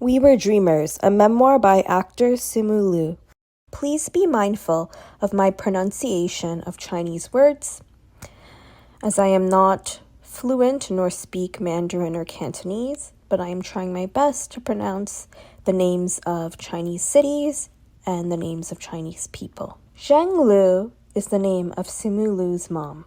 We Were Dreamers, a memoir by actor Simu Liu. Please be mindful of my pronunciation of Chinese words, as I am not fluent nor speak Mandarin or Cantonese, but I am trying my best to pronounce the names of Chinese cities and the names of Chinese people. Zheng Lu is the name of Simu Liu's mom.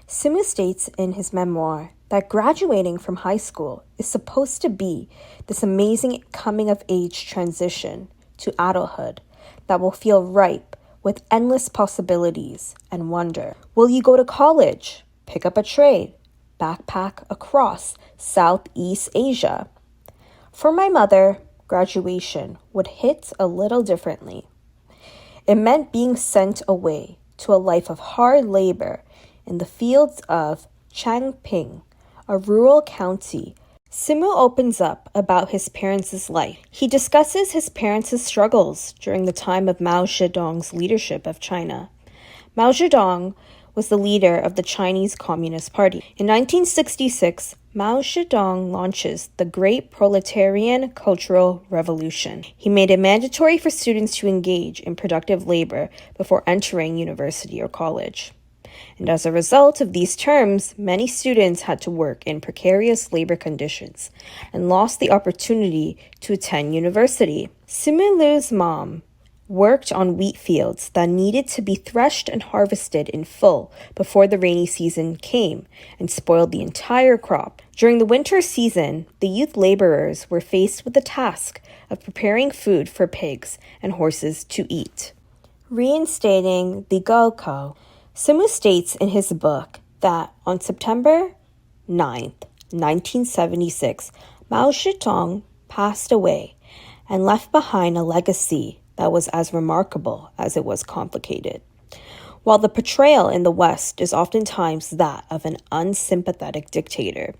Simu states in his memoir that graduating from high school is supposed to be this amazing coming-of-age transition to adulthood that will feel ripe with endless possibilities and wonder. Will you go to college, pick up a trade, backpack across Southeast Asia? For my mother, graduation would hit a little differently. It meant being sent away to a life of hard labor in the fields of Changping, a rural county. Simu opens up about his parents' life. He discusses his parents' struggles during the time of Mao Zedong's leadership of China. Mao Zedong was the leader of the Chinese Communist Party. In 1966, Mao Zedong launches the Great Proletarian Cultural Revolution. He made it mandatory for students to engage in productive labor before entering university or college. And as a result of these terms, many students had to work in precarious labor conditions and lost the opportunity to attend university. Simu Liu's mom worked on wheat fields that needed to be threshed and harvested in full before the rainy season came and spoiled the entire crop. During the winter season, the youth laborers were faced with the task of preparing food for pigs and horses to eat. Reinstating the Gaokao. Simu states in his book that on September 9th, 1976, Mao Zedong passed away and left behind a legacy that was as remarkable as it was complicated. While the portrayal in the West is oftentimes that of an unsympathetic dictator,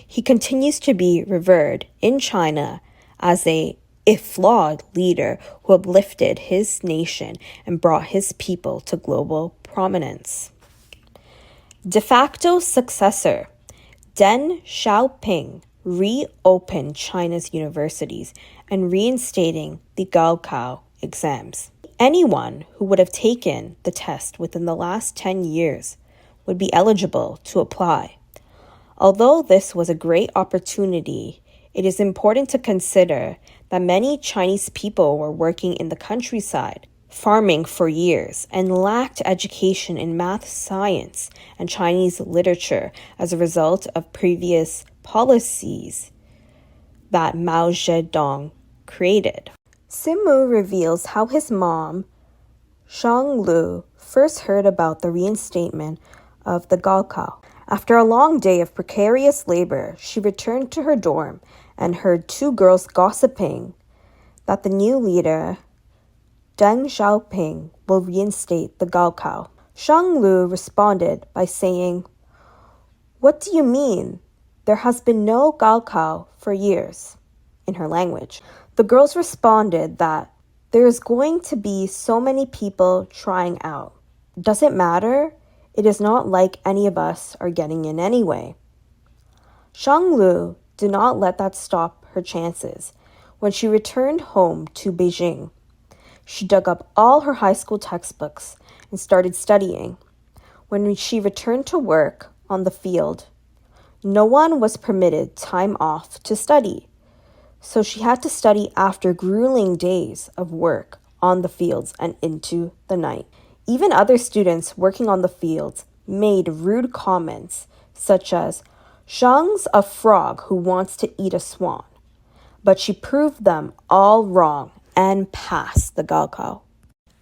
he continues to be revered in China as a, if flawed, leader who uplifted his nation and brought his people to global prominence. De facto successor, Deng Xiaoping reopened China's universities and reinstating the Gaokao exams. Anyone who would have taken the test within the last 10 years would be eligible to apply. Although this was a great opportunity, it is important to consider that many Chinese people were working in the countryside, farming for years, and lacked education in math, science, and Chinese literature as a result of previous policies that Mao Zedong created. Simu reveals how his mom, Zheng Lu, first heard about the reinstatement of the Gaokao. After a long day of precarious labor, she returned to her dorm and heard two girls gossiping that the new leader, Deng Xiaoping, will reinstate the Gaokao. Zheng Lu responded by saying, "What do you mean? There has been no Gaokao for years," in her language. The girls responded that there is going to be so many people trying out. Does it matter? It is not like any of us are getting in anyway. Zheng Lu did not let that stop her chances. When she returned home to Beijing, she dug up all her high school textbooks and started studying. When she returned to work on the field, no one was permitted time off to study. So she had to study after grueling days of work on the fields and into the night. Even other students working on the fields made rude comments such as, "Zheng's a frog who wants to eat a swan." But she proved them all wrong and passed the Gaokao.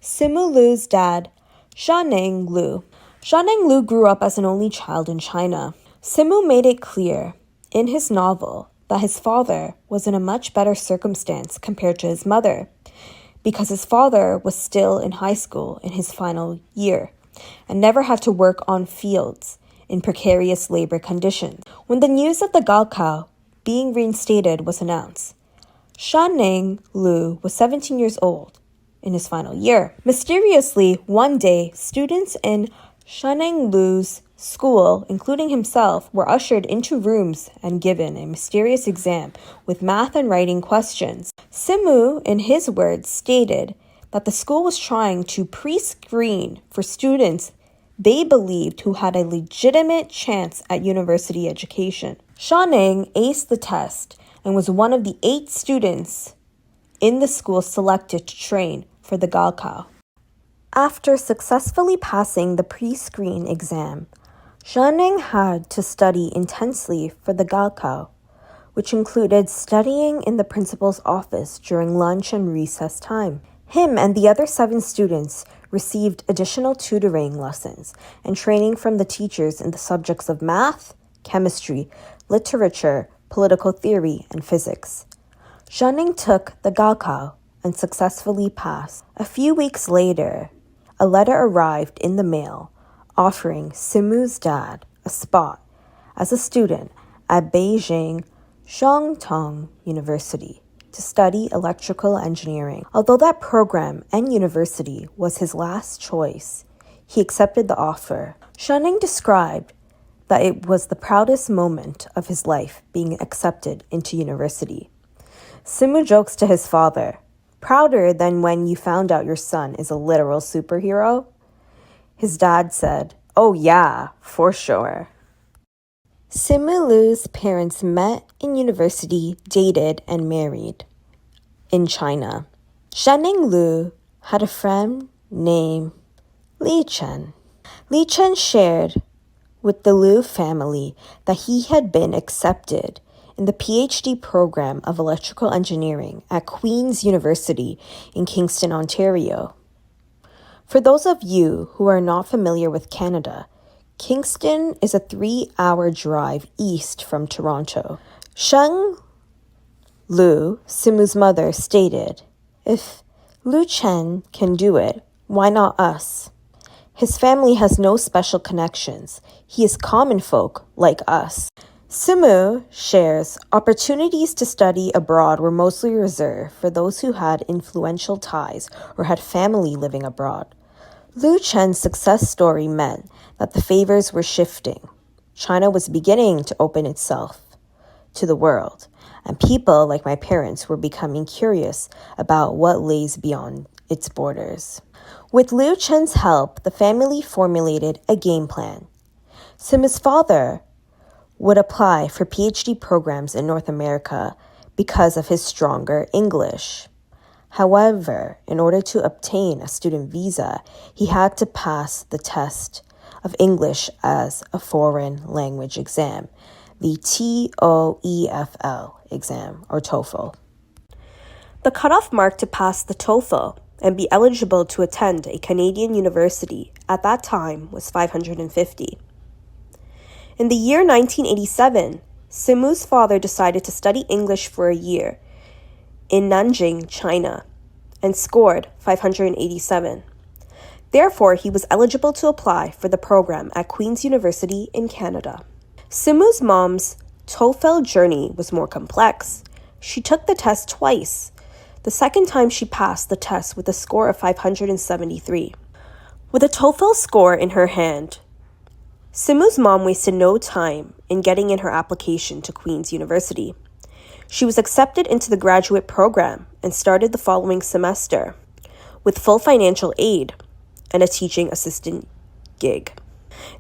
Simu Liu's dad, Zhaneng Liu. Zhaneng Liu grew up as an only child in China. Simu made it clear in his novel that his father was in a much better circumstance compared to his mother, because his father was still in high school in his final year and never had to work on fields in precarious labor conditions. When the news of the Gaokao being reinstated was announced, Zhaneng Liu was 17 years old in his final year. Mysteriously, one day, students in Zhaneng Liu's school, including himself, were ushered into rooms and given a mysterious exam with math and writing questions. Simu, in his words, stated that the school was trying to pre-screen for students they believed who had a legitimate chance at university education. Shanning aced the test and was one of the 8 students in the school selected to train for the Gaokao. After successfully passing the pre-screen exam, Shanning had to study intensely for the Gaokao, which included studying in the principal's office during lunch and recess time. Him and the other 7 students received additional tutoring lessons and training from the teachers in the subjects of math, chemistry, literature, political theory, and physics. Shanning took the Gaokao and successfully passed. A few weeks later, a letter arrived in the mail offering Simu's dad a spot as a student at Beijing Zhongtong University to study electrical engineering. Although that program and university was his last choice, he accepted the offer. Shanning described that it was the proudest moment of his life being accepted into university. Simu jokes to his father, "Prouder than when you found out your son is a literal superhero?" His dad said, "Oh yeah, for sure." Simu Liu's parents met in university, dated, and married in China. Shanning Liu had a friend named Li Chen. Li Chen shared with the Liu family that he had been accepted in the PhD program of electrical engineering at Queen's University in Kingston, Ontario. For those of you who are not familiar with Canada, Kingston is a 3-hour drive east from Toronto. Sheng Liu, Simu's mother, stated, "If Liu Chen can do it, why not us? His family has no special connections. He is common folk like us." Simu shares opportunities to study abroad were mostly reserved for those who had influential ties or had family living abroad. Liu Chen's success story meant that the favors were shifting. China was beginning to open itself to the world, and people like my parents were becoming curious about what lays beyond its borders. With Liu Chen's help, the family formulated a game plan. Simu's father would apply for PhD programs in North America because of his stronger English. However, in order to obtain a student visa, he had to pass the test of English as a foreign language exam, the TOEFL exam, or TOEFL. The cutoff mark to pass the TOEFL and be eligible to attend a Canadian university at that time was 550. In the year 1987, Simu's father decided to study English for a year in Nanjing, China, and scored 587. Therefore, he was eligible to apply for the program at Queen's University in Canada. Simu's mom's TOEFL journey was more complex. She took the test twice. The second time she passed the test with a score of 573. With a TOEFL score in her hand, Simu's mom wasted no time in getting in her application to Queen's University. She was accepted into the graduate program and started the following semester with full financial aid and a teaching assistant gig.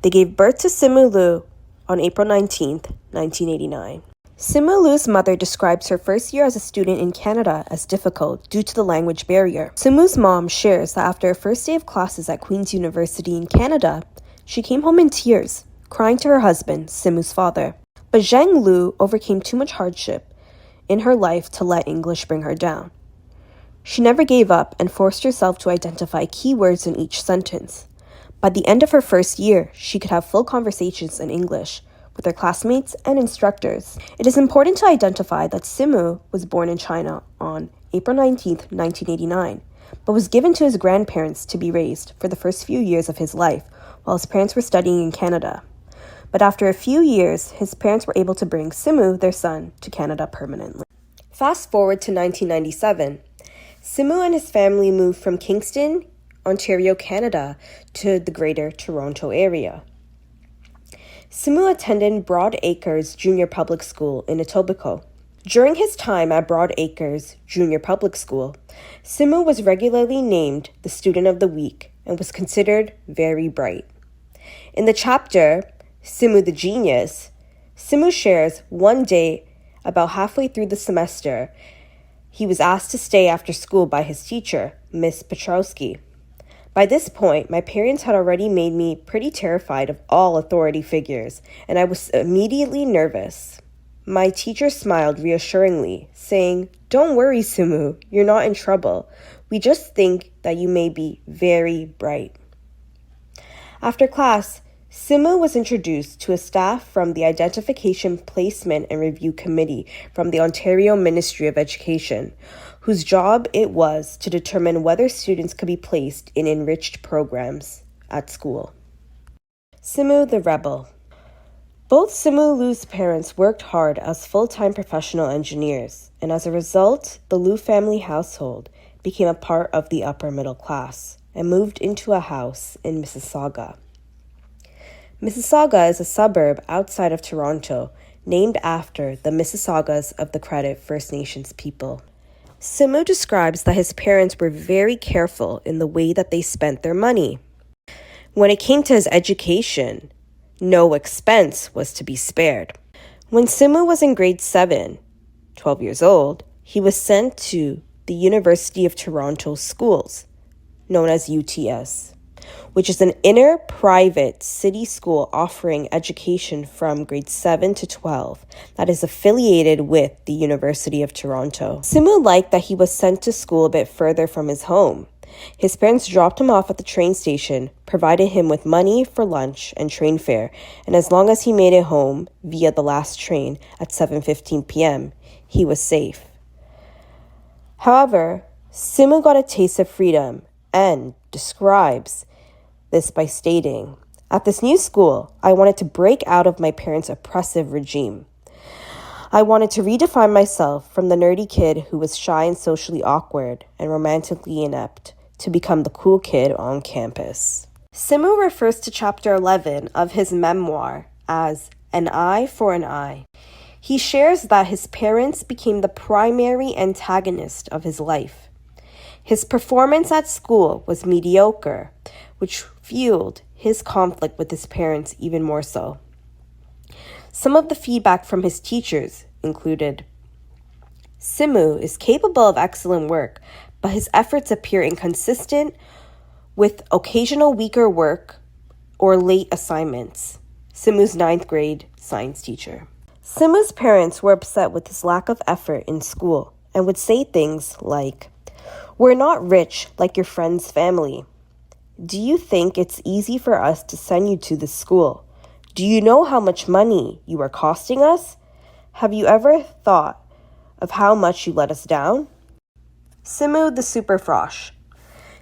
They gave birth to Simu Liu on April 19, 1989. Simu Liu's mother describes her first year as a student in Canada as difficult due to the language barrier. Simu's mom shares that after her first day of classes at Queen's University in Canada, she came home in tears, crying to her husband, Simu's father. But Zheng Liu overcame too much hardship in her life to let English bring her down. She never gave up and forced herself to identify key words in each sentence. By the end of her first year, she could have full conversations in English with her classmates and instructors. It is important to identify that Simu was born in China on April 19, 1989, but was given to his grandparents to be raised for the first few years of his life while his parents were studying in Canada. But after a few years, his parents were able to bring Simu, their son, to Canada permanently. Fast forward to 1997. Simu and his family moved from Kingston, Ontario, Canada, to the Greater Toronto area. Simu attended Broad Acres Junior Public School in Etobicoke. During his time at Broad Acres Junior Public School, Simu was regularly named the Student of the Week and was considered very bright. In the chapter, Simu the Genius, Simu shares one day, about halfway through the semester, he was asked to stay after school by his teacher, Miss Petrowski. By this point, my parents had already made me pretty terrified of all authority figures, and I was immediately nervous. My teacher smiled reassuringly, saying, "Don't worry, Simu, you're not in trouble. We just think that you may be very bright." After class, Simu was introduced to a staff from the Identification, Placement and Review Committee from the Ontario Ministry of Education, whose job it was to determine whether students could be placed in enriched programs at school. Simu the Rebel. Both Simu Liu's parents worked hard as full-time professional engineers, and as a result, the Liu family household became a part of the upper middle class and moved into a house in Mississauga. Mississauga is a suburb outside of Toronto, named after the Mississaugas of the Credit First Nations people. Simu describes that his parents were very careful in the way that they spent their money. When it came to his education, no expense was to be spared. When Simu was in grade 7, 12 years old, he was sent to the University of Toronto Schools, known as UTS, which is an inner private city school offering education from grade 7 to 12 that is affiliated with the University of Toronto. Simu liked that he was sent to school a bit further from his home. His parents dropped him off at the train station, provided him with money for lunch and train fare, and as long as he made it home via the last train at 7:15 p.m., he was safe. However, Simu got a taste of freedom and describes this by stating, "At this new school, I wanted to break out of my parents' oppressive regime. I wanted to redefine myself from the nerdy kid who was shy and socially awkward and romantically inept to become the cool kid on campus." Simu refers to chapter 11 of his memoir as "An Eye for an Eye." He shares that his parents became the primary antagonist of his life. His performance at school was mediocre, which fueled his conflict with his parents even more so. Some of the feedback from his teachers included, "Simu is capable of excellent work, but his efforts appear inconsistent with occasional weaker work or late assignments." Simu's 9th grade science teacher. Simu's parents were upset with his lack of effort in school and would say things like, "We're not rich like your friend's family. Do you think it's easy for us to send you to this school? Do you know how much money you are costing us? Have you ever thought of how much you let us down?" Simu the Super Frosh.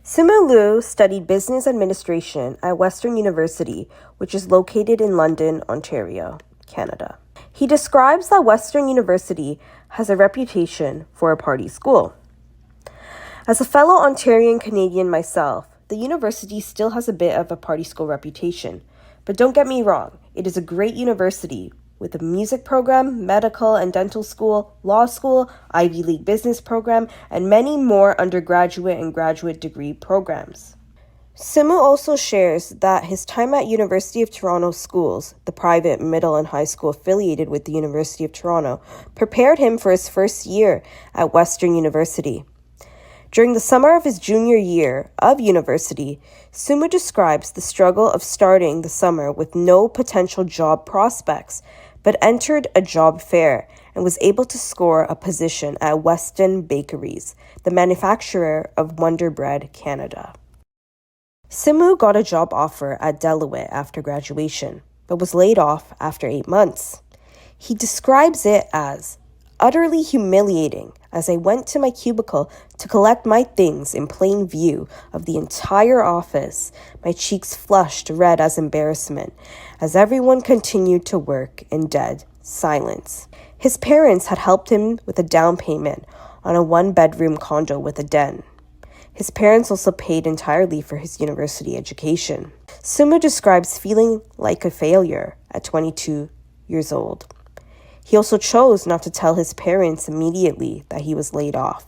Simu Liu studied business administration at Western University, which is located in London, Ontario, Canada. He describes that Western University has a reputation for a party school. As a fellow Ontarian Canadian myself, the university still has a bit of a party school reputation. But don't get me wrong, it is a great university with a music program, medical and dental school, law school, Ivy League business program, and many more undergraduate and graduate degree programs. Simu also shares that his time at University of Toronto Schools, the private middle and high school affiliated with the University of Toronto, prepared him for his first year at Western University. During the summer of his junior year of university, Simu describes the struggle of starting the summer with no potential job prospects, but entered a job fair and was able to score a position at Weston Bakeries, the manufacturer of Wonder Bread Canada. Simu got a job offer at Deloitte after graduation, but was laid off after 8 months. He describes it as utterly humiliating as I went to my cubicle to collect my things in plain view of the entire office, my cheeks flushed red as embarrassment, as everyone continued to work in dead silence. His parents had helped him with a down payment on a 1-bedroom condo with a den. His parents also paid entirely for his university education. Simu describes feeling like a failure at 22 years old. He also chose not to tell his parents immediately that he was laid off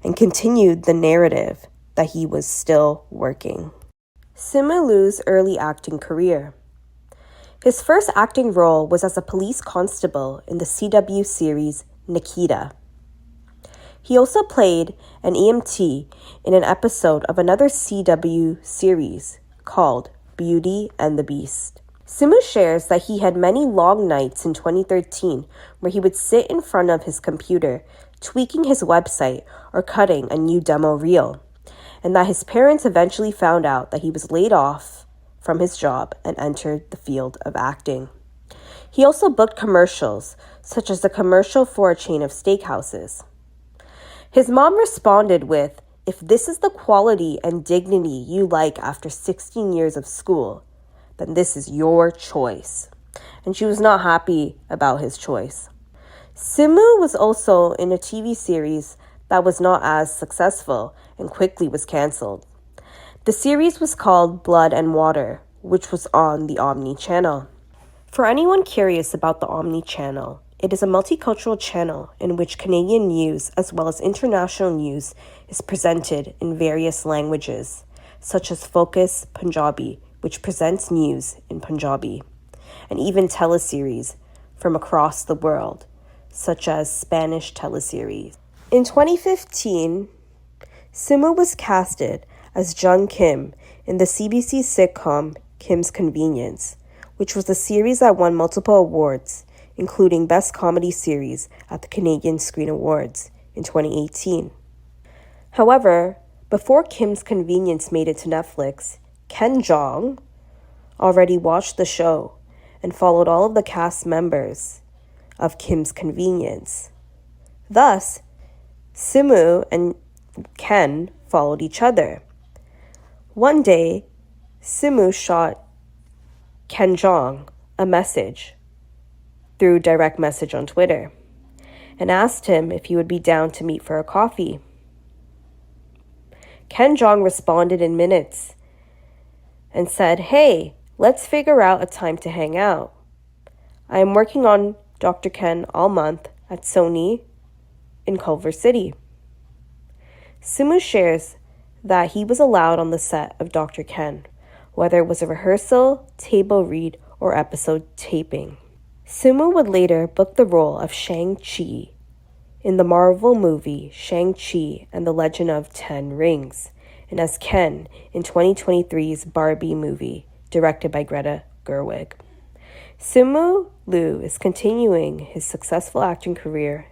and continued the narrative that he was still working. Simu Liu's early acting career. His first acting role was as a police constable in the CW series Nikita. He also played an EMT in an episode of another CW series called Beauty and the Beast. Simu shares that he had many long nights in 2013 where he would sit in front of his computer, tweaking his website or cutting a new demo reel, and that his parents eventually found out that he was laid off from his job and entered the field of acting. He also booked commercials, such as the commercial for a chain of steakhouses. His mom responded with, "If this is the quality and dignity you like after 16 years of school, then this is your choice." And she was not happy about his choice. Simu was also in a TV series that was not as successful and quickly was canceled. The series was called Blood and Water, which was on the Omni channel. For anyone curious about the Omni channel, it is a multicultural channel in which Canadian news as well as international news is presented in various languages, such as Focus Punjabi, which presents news in Punjabi, and even teleseries from across the world, such as Spanish teleseries. In 2015, Simu was casted as Jung Kim in the CBC sitcom Kim's Convenience, which was a series that won multiple awards, including Best Comedy Series at the Canadian Screen Awards in 2018. However, before Kim's Convenience made it to Netflix, Ken Jeong already watched the show and followed all of the cast members of Kim's Convenience. Thus, Simu and Ken followed each other. One day, Simu shot Ken Jeong a message through direct message on Twitter and asked him if he would be down to meet for a coffee. Ken Jeong responded in minutes and said, "Hey, let's figure out a time to hang out. I am working on Dr. Ken all month at Sony in Culver City." Simu shares that he was allowed on the set of Dr. Ken, whether it was a rehearsal, table read, or episode taping. Simu would later book the role of Shang-Chi in the Marvel movie Shang-Chi and the Legend of 10 Rings, and as Ken in 2023's Barbie movie, directed by Greta Gerwig. Simu Liu is continuing his successful acting career